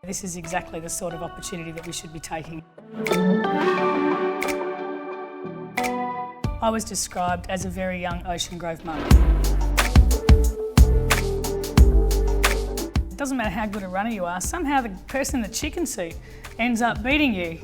This is exactly the sort of opportunity that we should be taking. I was described as a very young Ocean Grove mum. It doesn't matter how good a runner you are, somehow the person in the chicken suit ends up beating you.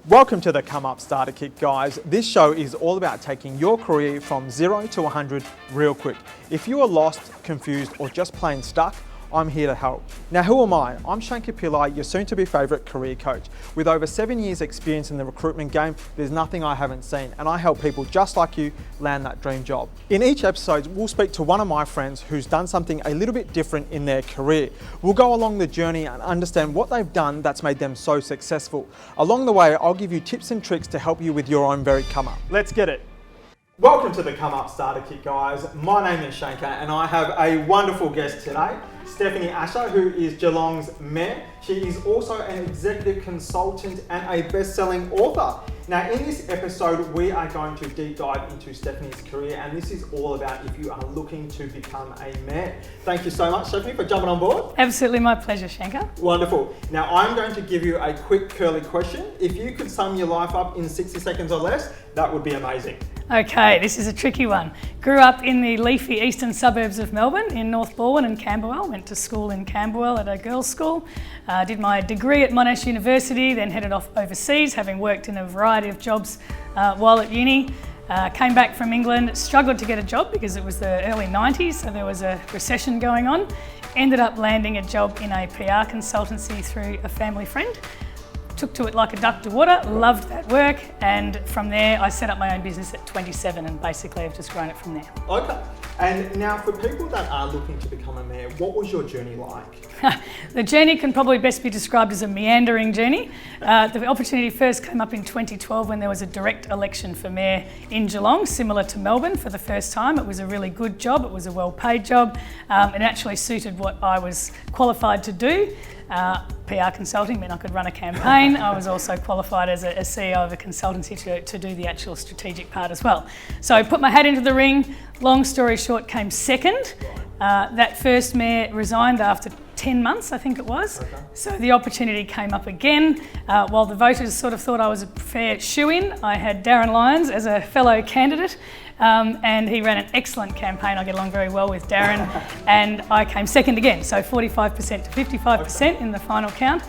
Welcome to the Come Up Starter Kit, guys. This show is all about taking your career from 0 to 100 real quick. If you are lost, confused, or just plain stuck, I'm here to help. Now, who am I? I'm Shankar Pillai, your soon-to-be favourite career coach. With over 7 years experience in the recruitment game, there's nothing I haven't seen, and I help people just like you land that dream job. In each episode, we'll speak to one of my friends who's done something a little bit different in their career. We'll go along the journey and understand what they've done that's made them so successful. Along the way, I'll give you tips and tricks to help you with your own very come up. Let's get it. Welcome to the Come Up Starter Kit, guys. My name is Shankar and I have a wonderful guest today, Stephanie Asher, who is Geelong's Mayor. She is also an executive consultant and a best-selling author. Now, in this episode, we are going to deep dive into Stephanie's career, and this is all about if you are looking to become a mayor. Thank you so much, Stephanie, for jumping on board. Absolutely my pleasure, Shankar. Wonderful. Now, I'm going to give you a quick curly question. If you could sum your life up in 60 seconds or less, that would be amazing. Okay, this is a tricky one. Grew up in the leafy eastern suburbs of Melbourne, in North Balwyn and Camberwell. Went to school in Camberwell at a girls' school. Did my degree at Monash University, then headed off overseas, having worked in a variety of jobs while at uni. Came back from England, struggled to get a job because it was the early 90s, so there was a recession going on. Ended up landing a job in a PR consultancy through a family friend. Took to it like a duck to water, loved that work, and from there I set up my own business at 27 and basically I've just grown it from there. Okay. And now for people that are looking to become a mayor, what was your journey like? The journey can probably best be described as a meandering journey. The opportunity first came up in 2012 when there was a direct election for mayor in Geelong, similar to Melbourne for the first time. It was a really good job, it was a well-paid job. It actually suited what I was qualified to do. PR consulting meant I could run a campaign. I was also qualified as a CEO of a consultancy to do the actual strategic part as well. So I put my hat into the ring. Long story short, came second. That first mayor resigned after 10 months, I think it was. Okay. So the opportunity came up again. While the voters sort of thought I was a fair shoo-in, I had Darren Lyons as a fellow candidate. And he ran an excellent campaign. I get along very well with Darren, and I came second again, so 45% to 55% in the final count.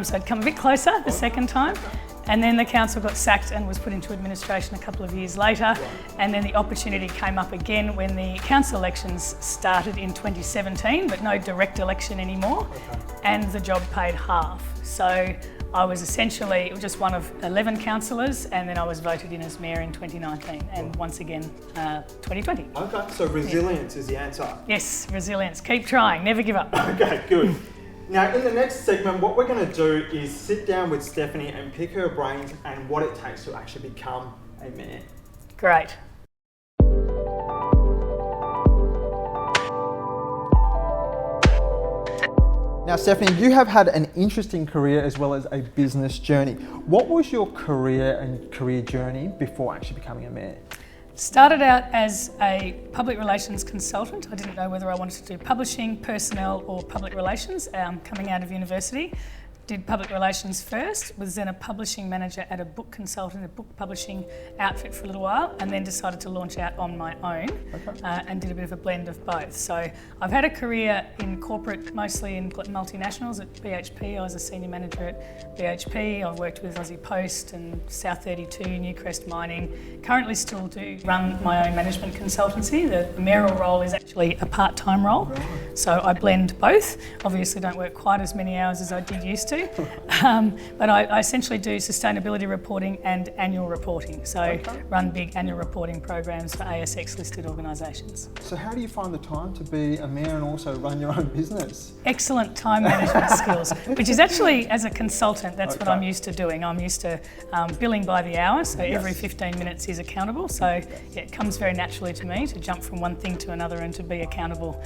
So I'd come a bit closer the second time. And then the council got sacked and was put into administration a couple of years later. And then the opportunity came up again when the council elections started in 2017, but no direct election anymore. And the job paid half. So I was essentially just one of 11 councillors, and then I was voted in as mayor in 2019 and once again 2020. Okay, so resilience is the answer. Yes, resilience. Keep trying, never give up. Okay, good. Now, in the next segment, what we're going to do is sit down with Stephanie and pick her brains and what it takes to actually become a mayor. Great. Now, Stephanie, you have had an interesting career as well as a business journey. What was your career and career journey before actually becoming a mayor? Started out as a public relations consultant. I didn't know whether I wanted to do publishing, personnel or public relations coming out of university. Did public relations first, was then a publishing manager at a book consultant, a book publishing outfit for a little while, and then decided to launch out on my own. Okay. And did a bit of a blend of both. So I've had a career in corporate, mostly in multinationals at BHP. I was a senior manager at BHP. I've worked with Aussie Post and South 32, Newcrest Mining. Currently still do run my own management consultancy. The mayoral role is actually a part-time role. Right. So I blend both. Obviously don't work quite as many hours as I did used to. But I essentially do sustainability reporting and annual reporting. So run big annual reporting programs for ASX listed organisations. So how do you find the time to be a mayor and also run your own business? Excellent time management skills, which is actually, as a consultant, that's what I'm used to doing. I'm used to billing by the hour, so every 15 minutes is accountable. So yeah, it comes very naturally to me to jump from one thing to another and to be accountable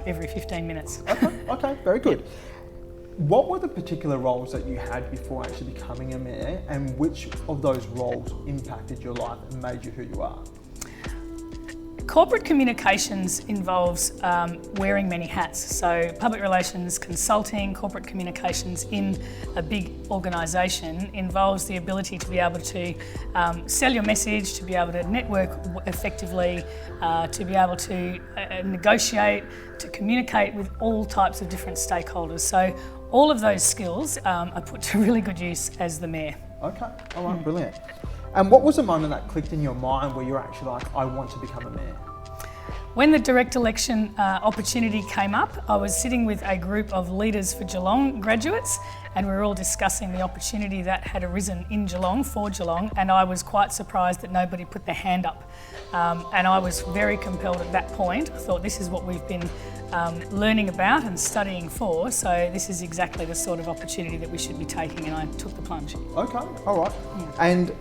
every 15 minutes. Okay, very good. Yep. What were the particular roles that you had before actually becoming a mayor, and which of those roles impacted your life and made you who you are? Corporate communications involves wearing many hats. So public relations, consulting, corporate communications in a big organisation involves the ability to be able to sell your message, to be able to network effectively, to be able to negotiate, to communicate with all types of different stakeholders. So all of those skills are put to really good use as the mayor. Okay, all right, brilliant. And what was the moment that clicked in your mind where you're actually like, I want to become a mayor? When the direct election opportunity came up, I was sitting with a group of Leaders for Geelong graduates, and we were all discussing the opportunity that had arisen in Geelong for Geelong, and I was quite surprised that nobody put their hand up. And I was very compelled at that point. I thought, this is what we've been learning about and studying for, so this is exactly the sort of opportunity that we should be taking, and I took the plunge. Okay, all right. And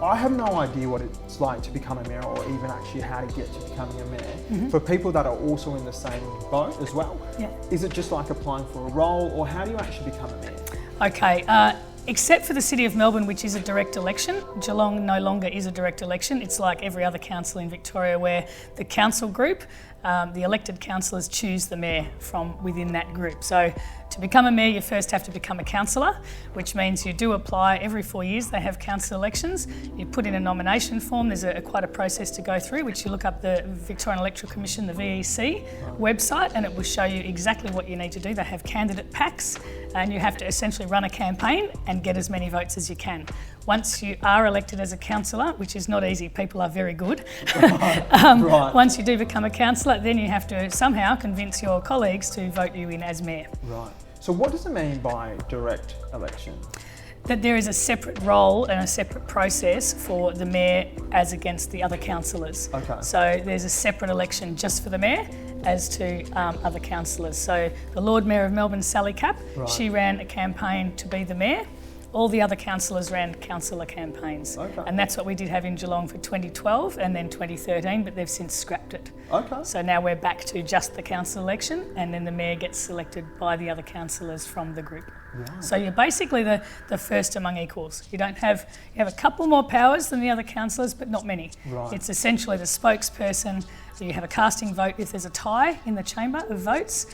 I have no idea what it's like to become a mayor, or even actually how to get to becoming a mayor. For people that are also in the same boat as well, is it just like applying for a role, or how do you actually become a mayor? Okay, except for the City of Melbourne, which is a direct election, Geelong no longer is a direct election. It's like every other council in Victoria where the council group, the elected councillors choose the mayor from within that group. So to become a mayor, you first have to become a councillor, which means you do apply every 4 years. They have council elections. You put in a nomination form. There's quite a process to go through, which you look up the Victorian Electoral Commission, the VEC website, and it will show you exactly what you need to do. They have candidate packs, and you have to essentially run a campaign and get as many votes as you can. Once you are elected as a councillor, which is not easy, people are very good. Right. Once you do become a councillor, then you have to somehow convince your colleagues to vote you in as mayor. Right. So what does it mean by direct election? That there is a separate role and a separate process for the mayor as against the other councillors. Okay. So there's a separate election just for the mayor as to other councillors. So the Lord Mayor of Melbourne, Sally Capp, she ran a campaign to be the mayor. All the other councillors ran councillor campaigns. Okay. And that's what we did have in Geelong for 2012 and then 2013, but they've since scrapped it. Okay. So now we're back to just the council election, and then the mayor gets selected by the other councillors from the group. Right. So you're basically the first among equals. You have a couple more powers than the other councillors, but not many. Right. It's essentially the spokesperson. So you have a casting vote if there's a tie in the chamber of votes.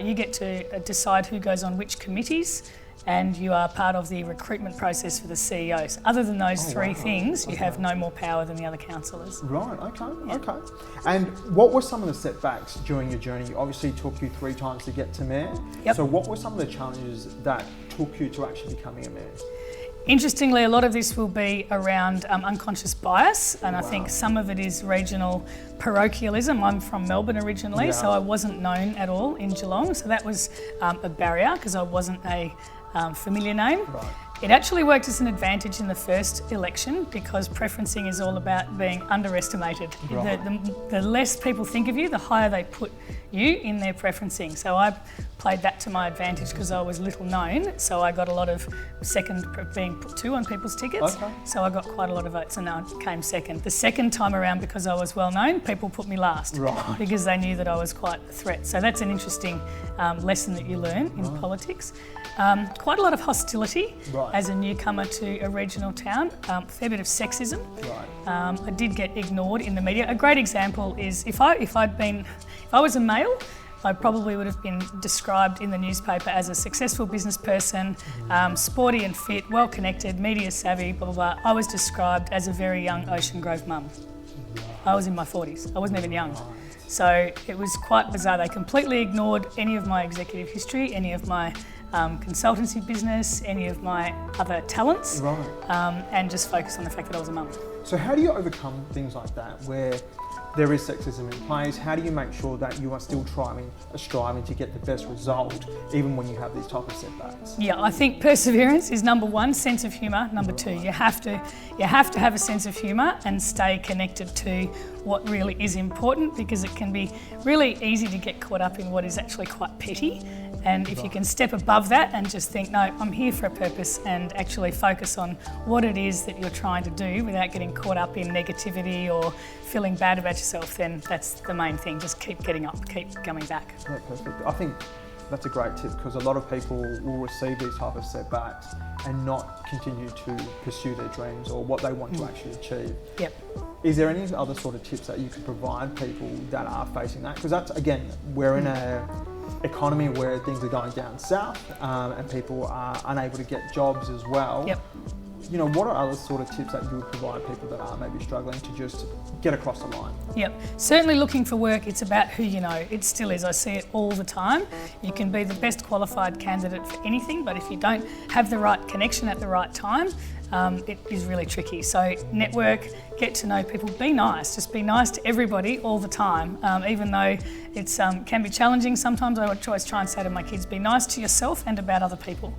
You get to decide who goes on which committees, and you are part of the recruitment process for the CEOs. Other than those three things, you have no more power than the other councillors. Right, okay. And what were some of the setbacks during your journey? You obviously took you 3 times to get to mayor. Yep. So what were some of the challenges that took you to actually becoming a mayor? Interestingly, a lot of this will be around unconscious bias, and I think some of it is regional parochialism. I'm from Melbourne originally, so I wasn't known at all in Geelong, so that was a barrier because I wasn't a familiar name. Right. It actually worked as an advantage in the first election because preferencing is all about being underestimated. Right. The less people think of you, the higher they put you in their preferencing. So I played that to my advantage because I was little known, so I got a lot of second being put 2 on people's tickets. Okay. So I got quite a lot of votes and I came second. The second time around, because I was well known, people put me last because they knew that I was quite a threat. So that's an interesting lesson that you learn in politics. Quite a lot of hostility as a newcomer to a regional town, a fair bit of sexism. I did get ignored in the media. A great example is if I was a male, I probably would have been described in the newspaper as a successful business person, sporty and fit, well connected, media savvy, blah, blah, blah. I was described as a very young Ocean Grove mum. I was in my 40s. I wasn't even young. So it was quite bizarre. They completely ignored any of my executive history, any of my consultancy business, any of my other talents, and just focused on the fact that I was a mum. So how do you overcome things like that where there is sexism in place? How do you make sure that you are still striving to get the best result even when you have these type of setbacks? Yeah, I think perseverance is number 1, sense of humour. Number 2, you have to have a sense of humour and stay connected to what really is important, because it can be really easy to get caught up in what is actually quite petty. And if you can step above that and just think, no, I'm here for a purpose, and actually focus on what it is that you're trying to do without getting caught up in negativity or feeling bad about yourself, then that's the main thing. Just keep getting up, keep coming back. Yeah, perfect. I think That's a great tip, because a lot of people will receive these type of setbacks and not continue to pursue their dreams or what they want to actually achieve. Yep. Is there any other sort of tips that you could provide people that are facing that? Because that's, again, we're in a economy where things are going down south and people are unable to get jobs as well. Yep. You know, what are other sort of tips that you would provide people that are maybe struggling to just get across the line? Yep, certainly looking for work, it's about who you know. It still is, I see it all the time. You can be the best qualified candidate for anything, but if you don't have the right connection at the right time, it is really tricky. So network, get to know people, be nice, just be nice to everybody all the time. Even though it's can be challenging sometimes, I always try and say to my kids, be nice to yourself and about other people.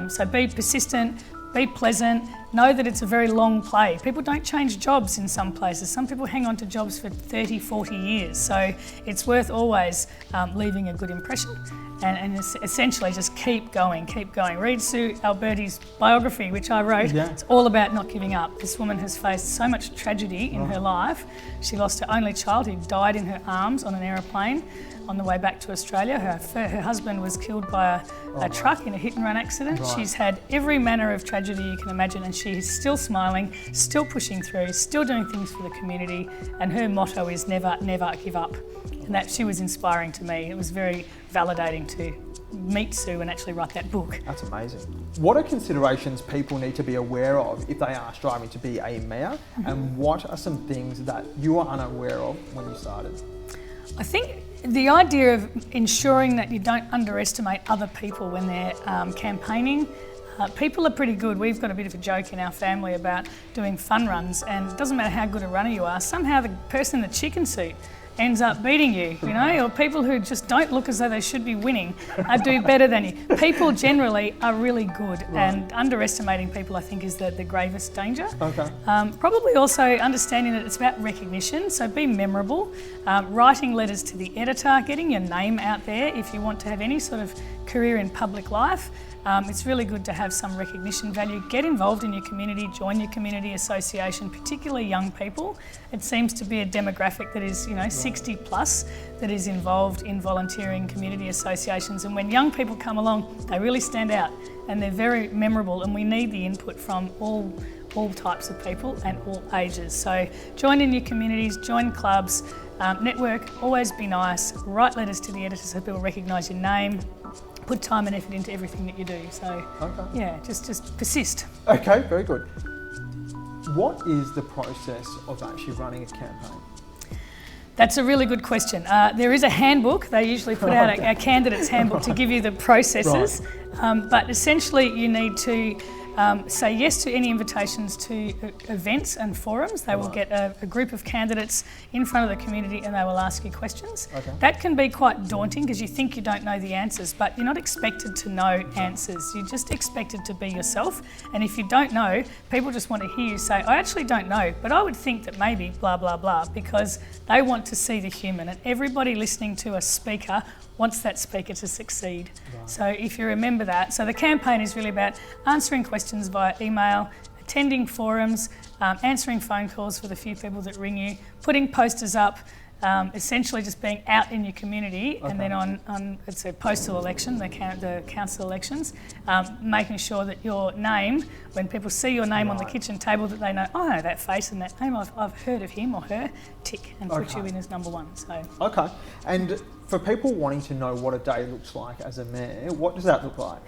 So be persistent, be pleasant, know that it's a very long play. People don't change jobs in some places. Some people hang on to jobs for 30, 40 years. So it's worth always leaving a good impression and essentially just keep going, keep going. Read Sue Alberti's biography, which I wrote. Yeah. It's all about not giving up. This woman has faced so much tragedy in her life. She lost her only child who died in her arms on an aeroplane on the way back to Australia. Her husband was killed by a truck in a hit and run accident. Right. She's had every manner of tragedy you can imagine, and she is still smiling, still pushing through, still doing things for the community, and her motto is never, never give up. And that she was inspiring to me. It was very validating to meet Sue and actually write that book. That's amazing. What are considerations people need to be aware of if they are striving to be a mayor, and what are some things that you are unaware of when you started? I think the idea of ensuring that you don't underestimate other people when they're campaigning. People are pretty good. We've got a bit of a joke in our family about doing fun runs, and it doesn't matter how good a runner you are, somehow the person in the chicken suit ends up beating you, you know, or people who just don't look as though they should be winning do better than you. People generally are really good, and underestimating people, I think, is the gravest danger. Okay. Probably also understanding that it's about recognition, so be memorable. Writing letters to the editor, getting your name out there if you want to have any sort of career in public life. It's really good to have some recognition value. Get involved in your community, join your community association, particularly young people. It seems to be a demographic that is, 60 plus, that is involved in volunteering community associations. And when young people come along, they really stand out and they're very memorable, and we need the input from all types of people and all ages. So join in your communities, join clubs, network, always be nice, write letters to the editor so people recognise your name. Put time and effort into everything that you do. So, yeah, just persist. Okay, very good. What is the process of actually running a campaign? That's a really good question. There is a handbook. They usually put out a candidate's handbook to give you the processes. But essentially you need to say yes to any invitations to events and forums. They will get a group of candidates in front of the community and they will ask you questions. Okay. That can be quite daunting because you think you don't know the answers, but you're not expected to know answers. You're just expected to be yourself. And if you don't know, people just want to hear you say, I actually don't know, but I would think that maybe blah, blah, blah, because they want to see the human. And everybody listening to a speaker wants that speaker to succeed. Right. So if you remember that, so the campaign is really about answering questions via email, attending forums, answering phone calls for the few people that ring you, putting posters up, essentially just being out in your community. And then on it's a postal election, the council elections, making sure that your name, when people see your name on the kitchen table, that they know, oh, I know that face and that name, I've heard of him or her, tick, and put you in as number one. So. Okay, and for people wanting to know what a day looks like as a mayor, what does that look like?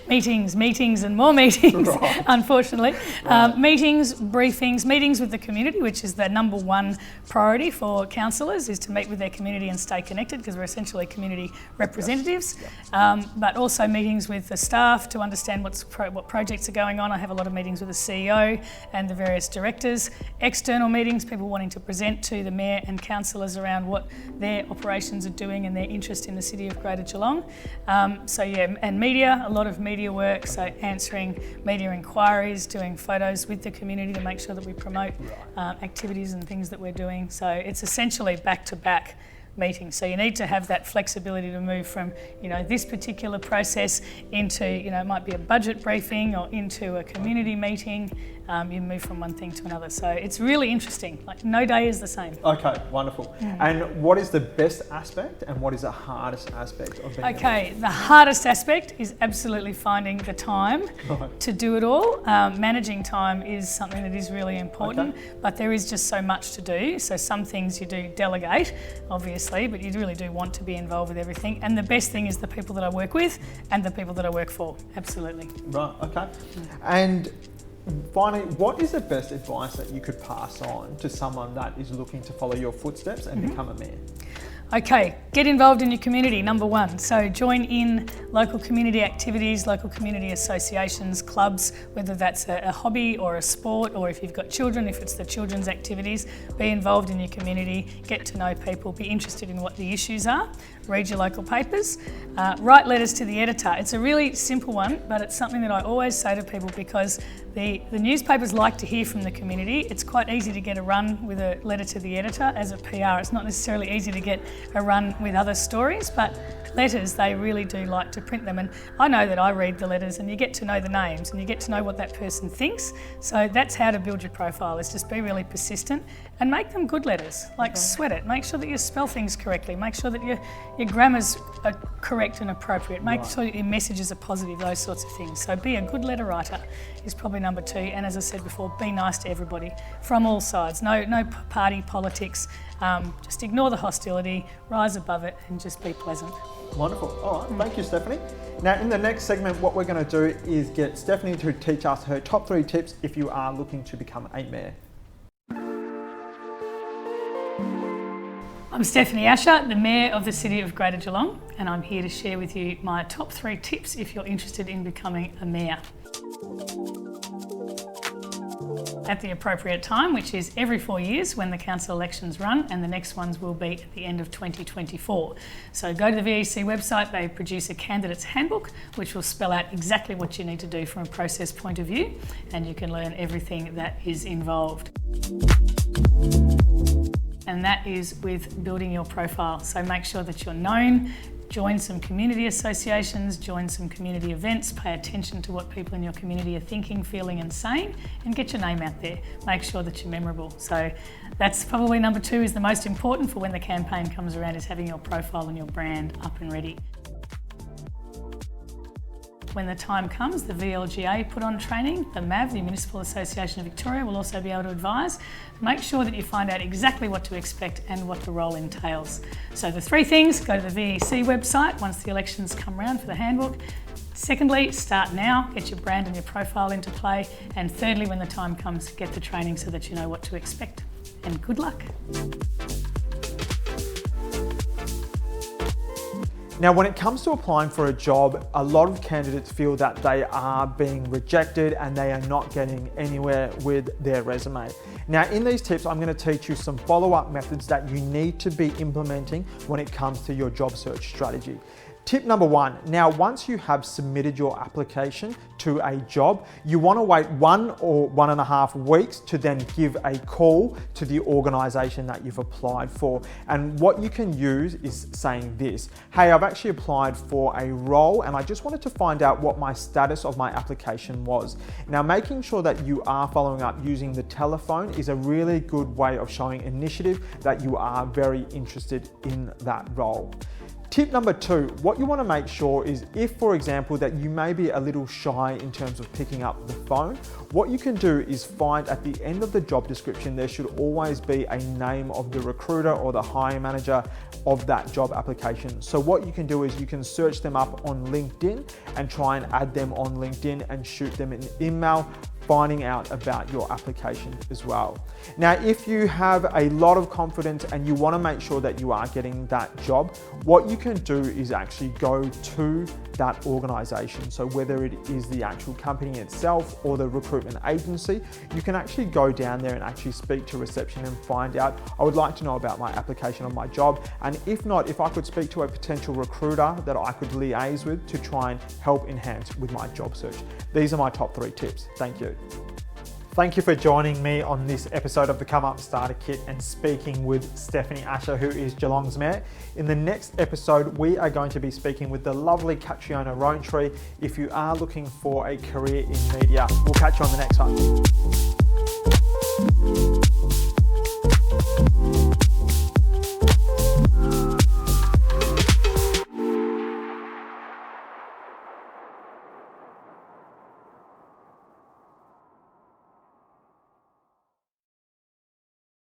Meetings and more meetings, Right. Unfortunately. Right. Meetings, briefings, meetings with the community, which is the number one priority for councillors, is to meet with their community and stay connected because we're essentially community representatives. Yes. But also meetings with the staff to understand what projects are going on. I have a lot of meetings with the CEO and the various directors. External meetings, people wanting to present to the mayor and councillors around what their operations are doing and their interest in the city of Greater Geelong. And media, a lot of media work, so answering media inquiries, doing photos with the community to make sure that we promote activities and things that we're doing. So it's essentially back-to-back meetings. So you need to have that flexibility to move from, this particular process into, it might be a budget briefing or into a community meeting. you move from one thing to another. So it's really interesting. Like, no day is the same. Okay, wonderful. And what is the best aspect and what is the hardest aspect of being Okay, the hardest aspect is absolutely finding the time to do it all. Managing time is something that is really important, but there is just so much to do. So some things you do delegate, obviously, but you really do want to be involved with everything. And the best thing is the people that I work with and the people that I work for, absolutely. Right, okay. And finally, what is the best advice that you could pass on to someone that is looking to follow your footsteps and become a mayor? Okay, get involved in your community, number one. So join in local community activities, local community associations, clubs, whether that's a hobby or a sport, or if you've got children, if it's the children's activities, be involved in your community, get to know people, be interested in what the issues are, read your local papers, write letters to the editor. It's a really simple one, but it's something that I always say to people because the newspapers like to hear from the community. It's quite easy to get a run with a letter to the editor. As a PR, it's not necessarily easy to get a run with other stories, but letters, they really do like to print them. And I know that I read the letters and you get to know the names and you get to know what that person thinks. So that's how to build your profile, is just be really persistent and make them good letters. Like sweat it, make sure that you spell things correctly, make sure that your grammars are correct and appropriate, make sure that your messages are positive, those sorts of things. So be a good letter writer is probably number two. And as I said before, be nice to everybody from all sides. No party politics. Just ignore the hostility, rise above it, and just be pleasant. Wonderful. All right, thank you, Stephanie. Now, in the next segment, what we're going to do is get Stephanie to teach us her top 3 tips if you are looking to become a mayor. I'm Stephanie Asher, the Mayor of the City of Greater Geelong, and I'm here to share with you my top 3 tips if you're interested in becoming a mayor. At the appropriate time, which is every 4 years when the council elections run, and the next ones will be at the end of 2024. So go to the VEC website, they produce a candidate's handbook which will spell out exactly what you need to do from a process point of view, and you can learn everything that is involved. And that is with building your profile. So make sure that you're known, join some community associations, join some community events, pay attention to what people in your community are thinking, feeling and saying, and get your name out there. Make sure that you're memorable. So that's probably number 2 is the most important for when the campaign comes around, is having your profile and your brand up and ready. When the time comes, the VLGA put on training. The MAV, the Municipal Association of Victoria, will also be able to advise. Make sure that you find out exactly what to expect and what the role entails. So the 3 things: go to the VEC website once the elections come around for the handbook. Secondly, start now, get your brand and your profile into play. And thirdly, when the time comes, get the training so that you know what to expect. And good luck. Now, when it comes to applying for a job, a lot of candidates feel that they are being rejected and they are not getting anywhere with their resume. Now, in these tips, I'm going to teach you some follow-up methods that you need to be implementing when it comes to your job search strategy. Tip number 1, now once you have submitted your application to a job, you want to wait 1 or 1.5 weeks to then give a call to the organisation that you've applied for. And what you can use is saying this: hey, I've actually applied for a role and I just wanted to find out what my status of my application was. Now, making sure that you are following up using the telephone is a really good way of showing initiative that you are very interested in that role. Tip number 2, what you want to make sure is, if for example that you may be a little shy in terms of picking up the phone, what you can do is find at the end of the job description there should always be a name of the recruiter or the hiring manager of that job application. So what you can do is you can search them up on LinkedIn and try and add them on LinkedIn and shoot them an email finding out about your application as well. Now, if you have a lot of confidence and you want to make sure that you are getting that job, what you can do is actually go to that organization. So whether it is the actual company itself or the recruitment agency, you can actually go down there and actually speak to reception and find out, I would like to know about my application on my job. And if not, if I could speak to a potential recruiter that I could liaise with to try and help enhance with my job search. These are my top 3 tips. Thank you. Thank you for joining me on this episode of the Come Up Starter Kit and speaking with Stephanie Asher, who is Geelong's Mayor. In the next episode, we are going to be speaking with the lovely Catriona Rowntree if you are looking for a career in media. We'll catch you on the next one.